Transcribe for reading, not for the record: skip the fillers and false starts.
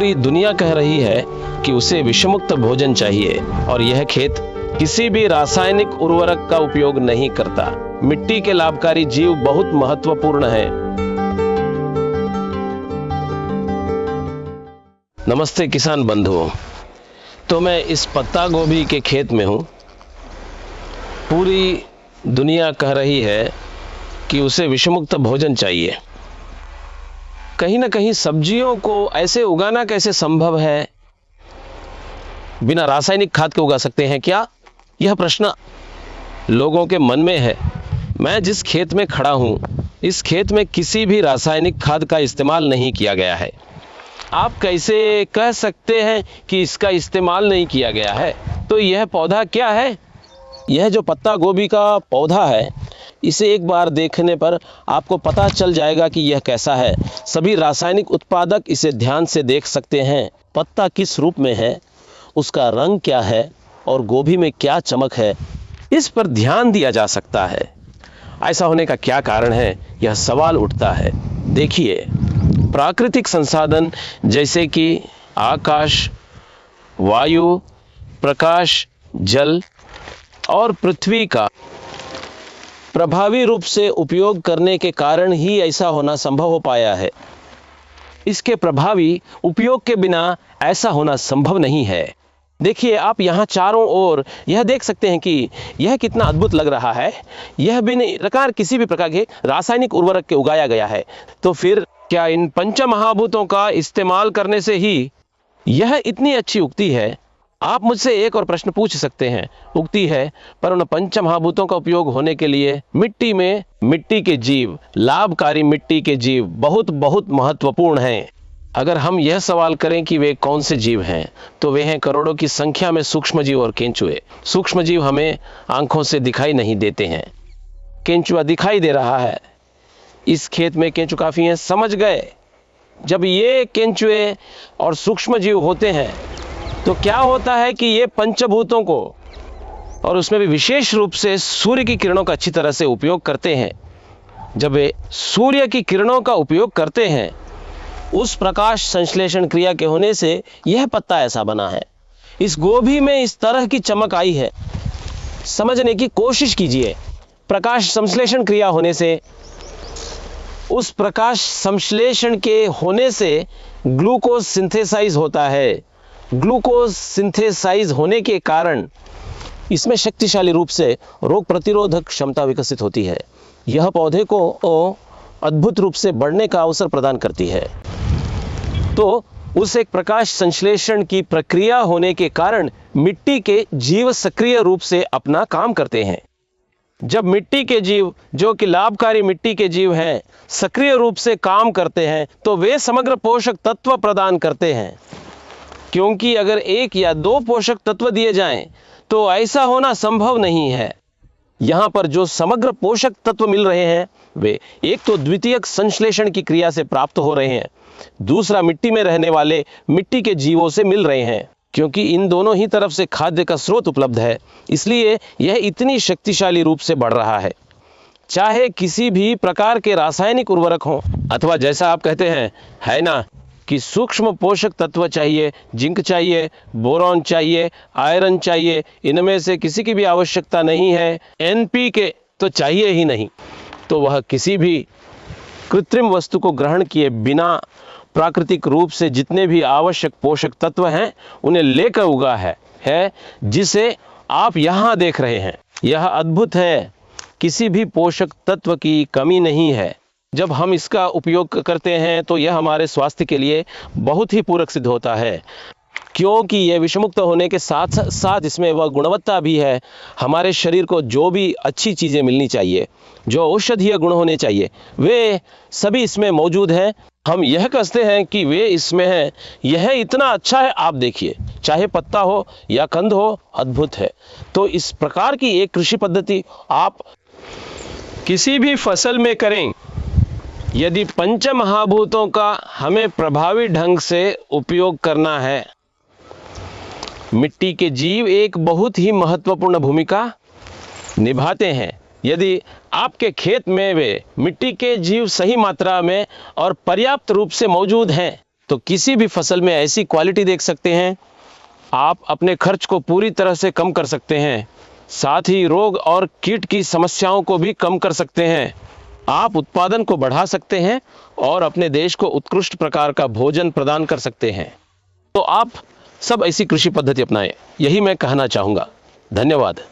पूरी दुनिया कह रही है कि उसे विषमुक्त भोजन चाहिए और यह खेत किसी भी रासायनिक उर्वरक का उपयोग नहीं करता। मिट्टी के लाभकारी जीव बहुत महत्वपूर्ण हैं। नमस्ते किसान बंधुओं। तो मैं इस पत्ता गोभी के खेत में हूँ। पूरी दुनिया कह रही है कि उसे विषमुक्त भोजन चाहिए। कहीं ना कहीं सब्जियों को ऐसे उगाना कैसे संभव है? बिना रासायनिक खाद के उगा सकते हैं क्या? यह प्रश्न लोगों के मन में है। मैं जिस खेत में खड़ा हूँ, इस खेत में किसी भी रासायनिक खाद का इस्तेमाल नहीं किया गया है। आप कैसे कह सकते हैं कि इसका इस्तेमाल नहीं किया गया है? तो यह पौधा क्या है? यह जो पत्ता गोभी का पौधा है, इसे एक बार देखने पर आपको पता चल जाएगा कि यह कैसा है। सभी रासायनिक उत्पादक इसे ध्यान से देख सकते हैं। पत्ता किस रूप में है, उसका रंग क्या है और गोभी में क्या चमक है, इस पर ध्यान दिया जा सकता है। ऐसा होने का क्या कारण है, यह सवाल उठता है। देखिए, प्राकृतिक संसाधन जैसे कि आकाश, वायु, प्रकाश, जल और पृथ्वी का प्रभावी रूप से उपयोग करने के कारण ही ऐसा होना संभव हो पाया है। इसके प्रभावी उपयोग के बिना ऐसा होना संभव नहीं है। देखिए, आप यहाँ चारों ओर यह देख सकते हैं कि यह कितना अद्भुत लग रहा है। यह बिना किसी भी प्रकार के रासायनिक उर्वरक के उगाया गया है। तो फिर क्या इन पंचमहाभूतों का इस्तेमाल करने से ही यह इतनी अच्छी उगती है? आप मुझसे एक और प्रश्न पूछ सकते हैं। उगती है, पर उन पंचमहाभूतों का उपयोग होने के लिए मिट्टी में मिट्टी के जीव, लाभकारी मिट्टी के जीव बहुत बहुत महत्वपूर्ण हैं। अगर हम यह सवाल करें कि वे कौन से जीव हैं, तो वे हैं करोड़ों की संख्या में सूक्ष्म जीव और केंचुए। सूक्ष्म जीव हमें आंखों से दिखाई नहीं देते हैं। केंचुआ दिखाई दे रहा है। इस खेत में केंचु काफी हैं, समझ गए? जब ये केंचुए और सूक्ष्म जीव होते हैं तो क्या होता है कि ये पंचभूतों को, और उसमें भी विशेष रूप से सूर्य की किरणों का अच्छी तरह से उपयोग करते हैं। जब वे सूर्य की किरणों का उपयोग करते हैं, उस प्रकाश संश्लेषण क्रिया के होने से यह पत्ता ऐसा बना है। इस गोभी में इस तरह की चमक आई है। समझने की कोशिश कीजिए। प्रकाश संश्लेषण क्रिया होने से, उस प्रकाश संश्लेषण के होने से ग्लूकोज सिंथेसाइज होता है। ग्लूकोज सिंथेसाइज होने के कारण इसमें शक्तिशाली रूप से रोग प्रतिरोधक क्षमता विकसित होती है। यह पौधे को अद्भुत रूप से बढ़ने का अवसर प्रदान करती है। तो उस एक प्रकाश संश्लेषण की प्रक्रिया होने के कारण मिट्टी के जीव सक्रिय रूप से अपना काम करते हैं। जब मिट्टी के जीव, जो कि लाभकारी मिट्टी के जीव हैं, सक्रिय रूप से काम करते हैं, तो वे समग्र पोषक तत्व प्रदान करते हैं। क्योंकि अगर एक या दो पोषक तत्व दिए जाएं, तो ऐसा होना संभव नहीं है। यहाँ पर जो समग्र पोषक तत्व मिल रहे हैं, वे एक तो द्वितीयक संश्लेषण की क्रिया से प्राप्त हो रहे हैं, दूसरा मिट्टी में रहने वाले मिट्टी के जीवों से मिल रहे हैं। क्योंकि इन दोनों ही तरफ से खाद्य का स्रोत उपलब्ध है, इसलिए यह इतनी शक्तिशाली रूप से बढ़ रहा है। चाहे किसी भी प्रकार के रासायनिक उर्वरक हों, अथवा जैसा आप कहते हैं, है ना, कि सूक्ष्म पोषक तत्व चाहिए, जिंक चाहिए, बोरॉन चाहिए, आयरन चाहिए, इनमें से किसी की भी आवश्यकता नहीं है। एनपीके तो चाहिए ही नहीं। तो वह किसी भी कृत्रिम वस्तु को ग्रहण किए बिना प्राकृतिक रूप से जितने भी आवश्यक पोषक तत्व हैं, उन्हें लेकर उगा है जिसे आप यहाँ देख रहे हैं। यह अद्भुत है। किसी भी पोषक तत्व की कमी नहीं है। जब हम इसका उपयोग करते हैं तो यह हमारे स्वास्थ्य के लिए बहुत ही पूरक सिद्ध होता है। क्योंकि यह विषमुक्त होने के साथ साथ इसमें वह गुणवत्ता भी है। हमारे शरीर को जो भी अच्छी चीज़ें मिलनी चाहिए, जो औषधीय गुण होने चाहिए, वे सभी इसमें मौजूद हैं। हम यह कहते हैं कि वे इसमें हैं। यह इतना अच्छा है, आप देखिए, चाहे पत्ता हो या कंद हो, अद्भुत है। तो इस प्रकार की एक कृषि पद्धति आप किसी भी फसल में करें। यदि पंचमहाभूतों का हमें प्रभावी ढंग से उपयोग करना है, मिट्टी के जीव एक बहुत ही महत्वपूर्ण भूमिका निभाते हैं। यदि आपके खेत में वे मिट्टी के जीव सही मात्रा में और पर्याप्त रूप से मौजूद हैं, तो किसी भी फसल में ऐसी क्वालिटी देख सकते हैं, आप अपने खर्च को पूरी तरह से कम कर सकते हैं, साथ ही रोग और कीट की समस्याओं को भी कम कर सकते हैं। आप उत्पादन को बढ़ा सकते हैं और अपने देश को उत्कृष्ट प्रकार का भोजन प्रदान कर सकते हैं। तो आप सब ऐसी कृषि पद्धति अपनाएं, यही मैं कहना चाहूँगा। धन्यवाद।